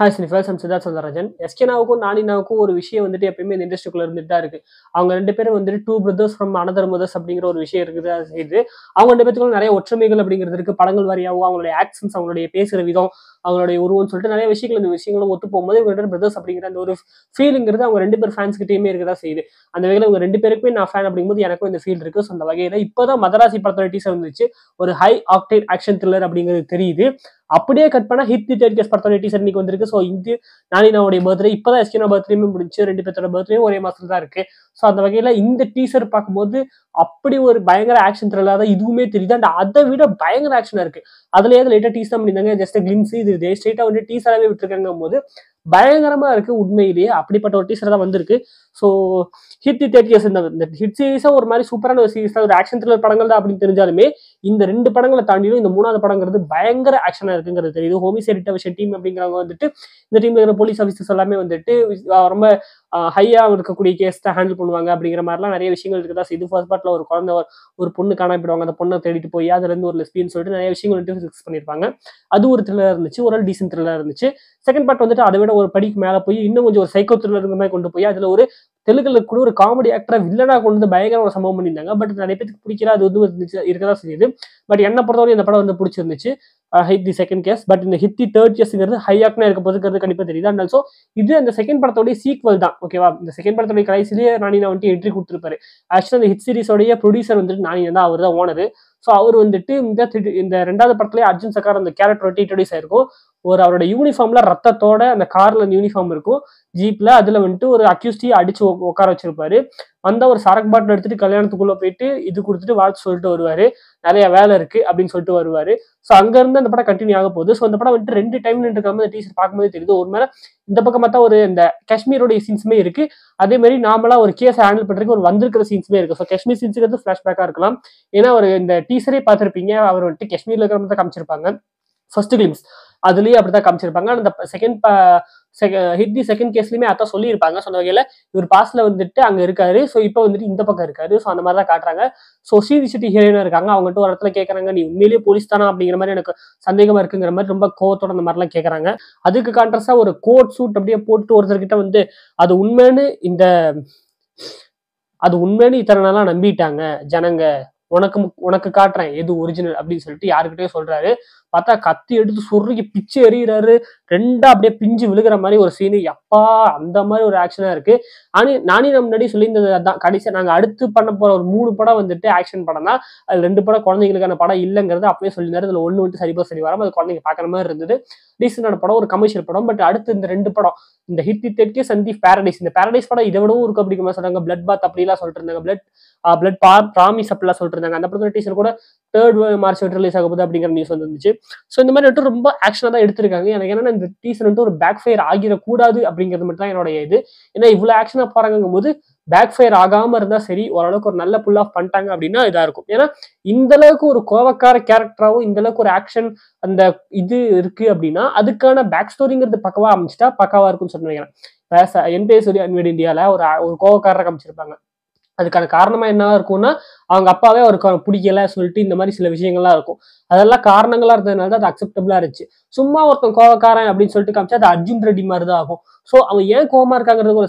Hi sniffers, I'm Siddharth Soundararajan. எஸ்கேனாவுக்கும் நானினாவுக்கும் ஒரு விஷயம் வந்துட்டு எப்பயுமே இந்த இண்டஸ்ட்ரிக்குள்ள இருந்துட்டு தான் இருக்கு. அவங்க 2 பேரும் வந்துட்டு two brothers from another mothers அப்படிங்கிற ஒரு விஷயம் இருக்குது. அது செய்யுது. அவங்க 2 பேத்துக்குள்ள நிறைய ஒற்றுமைகள் அப்படிங்கிறது இருக்கு. படங்கள் வாரியாகவும் அவங்களுடைய ஆக்ஷன்ஸ், அவங்களுடைய பேசுற விதம், அவங்களுடைய உருவம்னு சொல்லிட்டு நிறைய விஷயங்கள் இந்த விஷயங்களும் ஒத்து போகும்போது இவங்க 2 பிரதர்ஸ் அப்படிங்கிற அந்த ஒரு ஃபீலிங்கிறது அவங்க 2 பேர் ஃபேன்ஸ் கிட்டயுமே இருக்கதா செய்யுது. அந்த வகையில இவங்க 2 பேருக்குமே நான் ஃபேன் அப்படிங்கும்போது எனக்கும் இந்த ஃபீல் இருக்கு. ஸோ அந்த வகையில இப்போதான் மதராசி படத்தோட டீசர் வந்துச்சு. ஒரு ஹை ஆக்டேன் ஆக்ஷன் த்ரில்லர் அப்படிங்கிறது தெரியுது. அப்படியே கட் பண்ணா ஹிட் தி தேர்ட் கேஸ் படத்தோட டீசர் இன்னைக்கு வந்திருக்கு. ஸோ இது நானினாவுடைய பர்த்டே இப்பதான் எஸ்கேனா பர்த்டேயுமே முடிஞ்சு. 2 பேர்த்தோட பர்த்டேயும் ஒரே மாசத்துல தான் இருக்கு. ஸோ அந்த வகையில இந்த டீசர் பார்க்கும்போது அப்படி ஒரு பயங்கர ஆக்ஷன் த்ரில்லரா தான் இதுவுமே தெரியுது. அண்ட் அதை விட பயங்கர ஆக்ஷனா இருக்கு. அதுலயே லேட்டா டீஸ் தான் பண்ணியிருந்தாங்க. ஜஸ்ட் கிளிம்ஸ் இது ஸ்ட்ரெயிட்டா வந்து டீசராகவே விட்டுருக்காங்க போது பயங்கரமா இருக்கு. உண்மையிலேயே அப்படிப்பட்ட ஒரு டீசர் தான் வந்திருக்கு. So hit the third case இந்த ஹிட் சீரிஸா ஒரு மாதிரி சூப்பரான ஒரு சீரிஸ் தான், ஒரு ஆக்ஷன் த்ரில்லர் படங்கள் தான் அப்படின்னு தெரிஞ்சாலுமே இந்த 2 படங்களை தாண்டியும் இந்த 3வது படங்கிறது பயங்கர ஆக்ஷனா இருக்குங்கிறது தெரியுது. ஹோமிசைட் டிடெக்டிவ் டீம் அப்படிங்கிறவங்க வந்துட்டு இந்த டீம்ல இருக்கிற போலீஸ் ஆஃபீஸர்ஸ் எல்லாமே வந்துட்டு ரொம்ப ஹையா இருக்கக்கூடிய கேஸ் தான் ஹேண்டில் பண்ணுவாங்க அப்படிங்கிற மாதிரிலாம் நிறைய விஷயங்கள் இருக்குதா. இது ஃபர்ஸ்ட் பார்ட்ல ஒரு குழந்தை ஒரு பொண்ணு காணாம போயிடுவாங்க. அந்த பொண்ணை தேடிட்டு போய் அதுல இருந்து ஒரு லெஸ்பியன் சொல்லிட்டு நிறைய விஷயங்கள் வந்துட்டு ஃபிக்ஸ் பண்ணியிருப்பாங்க. அது ஒரு த்ரில்லர் இருந்துச்சு, ஒரு டீசன்ட் த்ரில்லர் இருந்துச்சு. செகண்ட் பார்ட் வந்துட்டு அதை விட ஒரு படிக்கு மேல போய் இன்னும் கொஞ்சம் ஒரு சைக்கோ த்ரில்லர் மாதிரி கொண்டு போய் அதுல ஒரு தெலுங்குல கூட ஒரு காமெடி ஆக்டரா வில்லனா கொண்டு வந்து பயங்கர ஒரு சம்பவம் பண்ணியிருந்தாங்க. பட் நிறைய பேருக்கு பிடிக்கல, அது வந்து இருக்கதான் செய்யுது. பட் என்ன பொறுத்தவரை இந்த படம் வந்து பிடிச்சிருந்துச்சு. Hit the second case. But இந்த ஹிட் தி தேர்ட் கேஸ்ங்கிறது ஹையாக்னா இருக்க போதுங்கிறது கண்டிப்பா தெரியுது. அண்ட் ஆல்சோ இது அந்த செகண்ட் படத்தோட சீக்வல் தான். ஓகேவா, இந்த செகண்ட் படத்தோட கடைசிலேயே நானினா வந்துட்டு என்ட்ரி கொடுத்துருப்பாரு. ஆக்சுவலா இந்த ஹிட் சீரிஸோடைய ப்ரொடியூசர் வந்துட்டு நானினா தான், அவர் தான் ஓனர். ஸோ அவர் வந்துட்டு இந்த 2வது படத்துலேயே அர்ஜுன் சர்க்கார் அந்த கேரக்டர் இன்ட்ரோடியூஸ் ஆயிருக்கும். ஒரு அவரோட யூனிஃபார்ம்ல ரத்தத்தோட அந்த கார்ல அந்த யூனிஃபார்ம் இருக்கும் ஜீப்ல. அதுல வந்துட்டு ஒரு அக்யூஸ்டியை அடிச்சு உட்கார வச்சிருப்பாரு. வந்தா ஒரு சரக்கு பாட்டில் எடுத்துட்டு கல்யாணத்துக்குள்ள போயிட்டு இது கொடுத்துட்டு வாழ்த்து சொல்லிட்டு வருவாரு. நிறைய வேலை இருக்கு அப்படின்னு சொல்லிட்டு வருவாரு. ஸோ அங்க இருந்து அந்த படம் கண்டினியூ ஆக போகுது. ஸோ அந்த படம் வந்துட்டு 2 டைம் இருக்கிற மாதிரி டீசர் பார்க்கும்போது தெரியுது. ஒரு மேல இந்த பக்கம் பார்த்தா ஒரு இந்த காஷ்மீரோட சீன்ஸுமே இருக்கு. அதே மாதிரி நாமளா ஒரு கேஸ் ஹேண்டில் பண்றதுக்கு ஒரு வந்திருக்கிற சீன்ஸுமே இருக்கு. ஸோ காஷ்மீர் சீன்ஸுக்கு ஃபிளாஷ்பேக்கா இருக்கலாம். ஏன்னா ஒரு இந்த டீசரே பார்த்திருப்பீங்க, அவர் வந்துட்டு காஷ்மீர்ல இருக்கிற மாதிரி தான் காமிச்சிருப்பாங்க. ஃபர்ஸ்ட் கிளிம்ஸ் அதுலயே அப்படிதான் காமிச்சிருப்பாங்க. அந்த ஹிட் தி செகண்ட் கேஸ்லயுமே அதான் சொல்லியிருப்பாங்க. சொன்ன வகையில இவர் பாஸ்ட்ல வந்துட்டு அங்க இருக்காரு. ஸோ இப்போ வந்துட்டு இந்த பக்கம் இருக்காரு. ஸோ அந்த மாதிரி தான் காட்டுறாங்க. ஸோ ஸ்ரீதி செட்டி ஹீரோயினா இருக்காங்க. அவங்ககிட்ட ஒரு இடத்துல கேட்கறாங்க, நீ உண்மையிலேயே போலீஸ் தானா அப்படிங்கிற மாதிரி எனக்கு சந்தேகமா இருக்குங்கிற மாதிரி ரொம்ப கோவத்தோட அந்த மாதிரிலாம் கேட்கறாங்க. அதுக்கு கான்ட்ராஸ்டா ஒரு கோட் சூட் அப்படியே போட்டு ஒருத்தர்கிட்ட வந்து அது உண்மைன்னு இத்தனை நாளா நம்பிட்டாங்க ஜனங்க, உனக்கு காட்டுறேன் எது ஒரிஜினல் அப்படின்னு சொல்லிட்டு யாருக்கிட்டே சொல்றாரு. பார்த்தா கத்தி எடுத்து சொருகி பிச்சு எறிகிறாரு. 2 அப்படியே பிஞ்சு விழுகிற மாதிரி ஒரு சீனு. எப்பா அந்த மாதிரி ஒரு ஆக்ஷனா இருக்கு. நானே முன்னாடி சொல்லியிருந்தது அதான், கடைசியா நாங்க அடுத்து பண்ண போற ஒரு 3 படம் வந்துட்டு ஆக்ஷன் படம் தான். அது 2 படம் குழந்தைங்களுக்கான படம் இல்லைங்கிறது அப்பவே சொல்லியிருந்தாரு. அதுல 1 வந்துட்டு சரி வராம அது குழந்தைங்க பாக்குற மாதிரி இருந்தது. டீசென்டான படம், ஒரு கமர்ஷியல் படம். பட் அடுத்து இந்த 2 படம், இந்த hit the third case and the paradise, இந்த பாரடைஸ் படம் இதை விடவும் இருக்கு அப்படிங்கிற மாதிரி சொன்னாங்க. பிளட் பாத் அப்படிலாம் சொல்லிட்டு இருந்தாங்க. பிளட் ப்ராமிஸ் அப்படிலாம் சொல்லிட்டு இருந்தாங்க. அந்த படத்தோட டீசர் கூட 3rd மார்ச் ரிலீஸ் ஆக போகுது அப்படிங்கிற நியூஸ் வந்துருந்துச்சு. ஸோ இந்த மாதிரி வந்துட்டு ரொம்ப ஆக்ஷனா தான் எடுத்திருக்காங்க. எனக்கு என்னன்னா இந்த டீசர் வந்துட்டு ஒரு பேக் ஃபயர் ஆகிடக்கூடாது அப்படிங்கிறது மட்டும் தான் என்னோட இது. ஏன்னா இவ்வளவு ஆக்ஷனா போறாங்கும் போது பேக் ஃபயர் ஆகாம இருந்தா சரி, ஓரளவுக்கு ஒரு நல்ல புல் ஆஃப் பண்ணிட்டாங்க அப்படின்னா இதா இருக்கும். ஏன்னா இந்த அளவுக்கு ஒரு கோவக்கார கேரக்டராகவும் இந்த அளவுக்கு ஒரு ஆக்ஷன் அந்த இது இருக்கு அப்படின்னா அதுக்கான பேக் ஸ்டோரிங்கிறது பக்கவா அமைச்சிட்டா பக்காவா இருக்கும்னு சொல்லுவேன். என்பிஎஸ் இந்தியால ஒரு கோவக்காரரை காமிச்சிருப்பாங்க. அதுக்கான காரணமா என்னவா இருக்கும்னா அவங்க அப்பாவே அவருக்கு பிடிக்கல சொல்லிட்டு இந்த மாதிரி சில விஷயங்கள்லாம் இருக்கும். அதெல்லாம் காரணங்களா இருந்ததுனால தான் அது அக்செப்டபிளா இருந்துச்சு. சும்மா ஒருத்தன் கோவக்காரன் அப்படின்னு சொல்லிட்டு காமிச்சா அது அர்ஜுன் ரெட்டி மாதிரி தான் ஆகும். ஸோ அவன் ஏன் கோவமா இருக்காங்கிறது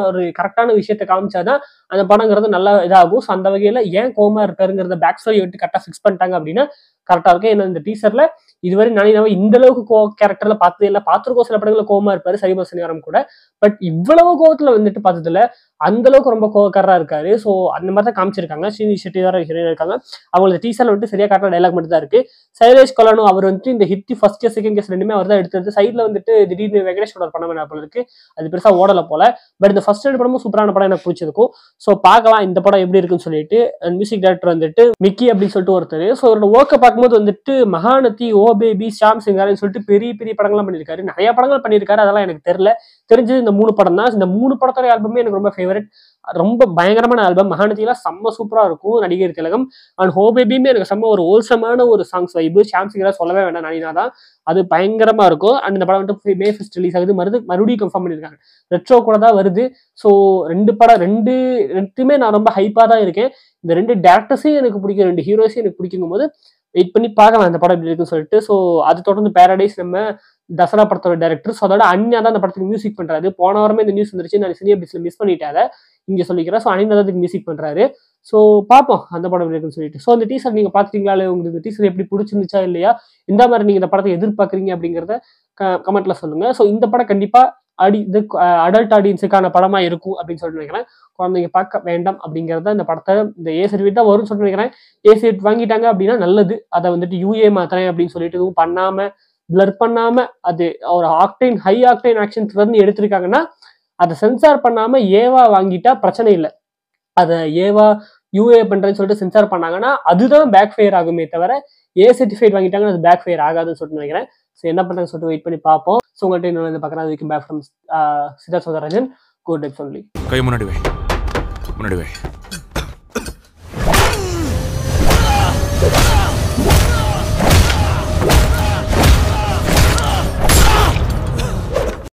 ஒரு கரெக்டான விஷயத்த காமிச்சாதான் அந்த படங்கிறது நல்லா இதாகும். ஸோ அந்த வகையில ஏன் கோவமா இருக்காருங்கிறத பேக் ஸ்டோரி விட்டு கரெக்டா ஃபிக்ஸ் பண்ணிட்டாங்க அப்படின்னா கரெக்டா இருக்கும். ஏன்னா இந்த டீசர்ல இதுவரை நானினாவை இந்த அளவுக்கு கேரக்டர்ல பார்த்தது இல்லை. பார்த்துருக்கோம் சில படங்கள்ல கோவமா இருப்பாரு, சரிபா சனிவாரம் கூட. பட் இவ்வளவு கோவத்துல வந்துட்டு பார்த்ததுல அந்த அளவுக்கு ரொம்ப கோவக்காரரா இருக்காரு. ஸோ அந்த மாதிரி தான் காமிச்சிருக்காங்க. ஸ்ரீதி செட்டி தான் ஹீரோயின் இருக்காங்க. அவங்களுக்கு டீசர்ல வந்துட்டு சரியா காட்டுற டைலாக் மட்டும் தான் இருக்கு. சைலேஷ் கொலானோ அவர் வந்துட்டு இந்த hit first case second case ரெண்டுமே அவர் தான் எடுத்தது. சைட்ல வந்துட்டு திடீர்னு வெங்கடேஷோட படம் என்ன போல இருக்கு, அது பெருசா ஓடல போல. பட் இந்த ஃபர்ஸ்ட் 2 படமும் சூப்பரான படம், எனக்கு பிடிச்சிருக்கும். ஸோ பார்க்கலாம் இந்த படம் எப்படி இருக்குன்னு சொல்லிட்டு. மியூசிக் டைரக்டர் வந்துட்டு மிக்கி அப்படின்னு சொல்லிட்டு ஒருத்தர். ஸோ அவரோட ஒர்க்கை பார்க்கும்போது வந்துட்டு மகாநதி, ஓ பேபி, ஷாம் சிங்காரின்னு சொல்லிட்டு பெரிய பெரிய படங்கள்லாம் பண்ணியிருக்காரு. நிறைய படங்கள் பண்ணியிருக்காரு. அதெல்லாம் எனக்கு தெரியல. தெரிஞ்சது இந்த 3 படம் தான். இந்த 3 படத்தோட ஆல்பமே எனக்கு ரொம்ப ஃபேவரட். ரொம்ப பயங்கரமான ஆல்பம். மகாநதியெல்லாம் செம்ம சூப்பரா இருக்கும். நடிகர் திலகம் அண்ட் ஹோ பேபியுமே எனக்கு செம்ம ஒரு ஹோல்சமான ஒரு சாங்ஸ் வைப்பு. ஷாம் சிங்கரா சொல்லவே வேண்டாம், நானினா தான். அது பயங்கரமா இருக்கும். அண்ட் இந்த படம் வந்துட்டு மே 5 ரிலீஸ் ஆகுது. மறுபடியும் கன்ஃபார்ம் பண்ணியிருக்காங்க. ரெட்ரோ கூட தான் வருது. ஸோ 2 படம் ரெண்டுமே நான் ரொம்ப ஹைப்பா தான் இருக்கேன். இந்த 2 டேரக்டர்ஸையும் எனக்கு பிடிக்கும், 2 ஹீரோஸையும் எனக்கு பிடிக்கும் போது வெயிட் பண்ணி பார்க்கலாம் அந்த படம் எப்படி இருக்குன்னு சொல்லிட்டு. ஸோ அது தொடர்ந்து பேரடைஸ் நம்ம தசரா படத்தோட டைரக்டர். ஸோ அதோட அன்யா தான் அந்த படத்துக்கு மியூசிக் பண்றாரு. போன வாரமே இந்த நியூஸ் வந்துருச்சு, நான் சினி அப்டேட்ஸ்ல மிஸ் பண்ணிட்டேன், அதை இங்க சொல்லிக்கிறேன். ஸோ அனில் தான் அதுக்கு மியூசிக் பண்றாரு. ஸோ பார்ப்போம் அந்த படம் எப்படி இருக்குன்னு சொல்லிட்டு. ஸோ அந்த டீசர் நீங்க பாத்துட்டீங்களா, இல்லை உங்களுக்கு இந்த டீசர் எப்படி பிடிச்சிருந்துச்சா இல்லையா, எந்த மாதிரி நீங்க இந்த படத்தை எதிர்பார்க்குறீங்க அப்படிங்கிறத கமெண்ட்ல சொல்லுங்க. ஸோ இந்த படம் கண்டிப்பா இது அடல்ட் ஆடியன்ஸுக்கான படமா இருக்கும் அப்படின்னு சொல்லிட்டு நினைக்கிறேன். குழந்தைங்க பார்க்க வேண்டாம் அப்படிங்கிறத இந்த படத்தை இந்த ஏ சர்டிஃபிகேட் தான் வரும்னு சொல்லிட்டு நினைக்கிறேன். ஏ சர்டிஃபிகேட் வாங்கிட்டாங்க அப்படின்னா நல்லது. அதை வந்துட்டு யூஏ மாத்திரேன் அப்படின்னு சொல்லிட்டு எதுவும் பண்ணாம பிளர் பண்ணாம அது ஒரு ஆக்டைன் ஹை ஆக்டைன் ஆக்ஷன்ஸ் வந்து எடுத்திருக்காங்கன்னா அதை சென்சார் பண்ணாம ஏவா வாங்கிட்டா பிரச்சனை இல்லை. அதை ஏவா யூஏ பண்றேன்னு சொல்லிட்டு சென்சார் பண்ணாங்கன்னா அதுதான் பேக் ஃபயர் ஆகுமே தவிர ஏ சர்டிஃபிகேட் வாங்கிட்டாங்கன்னா அது பேக் ஃபயர் ஆகாதுன்னு சொல்லிட்டு நினைக்கிறேன். ஸோ என்ன பண்றாங்கன்னு சொல்லிட்டு வெயிட் பண்ணி பார்ப்போம். ஸோ உங்கள்கிட்ட இன்னொன்று பார்க்குறேன். அதுக்கு back from Siddharth Soundararajan. Good types only. கை முன்னாடி வை.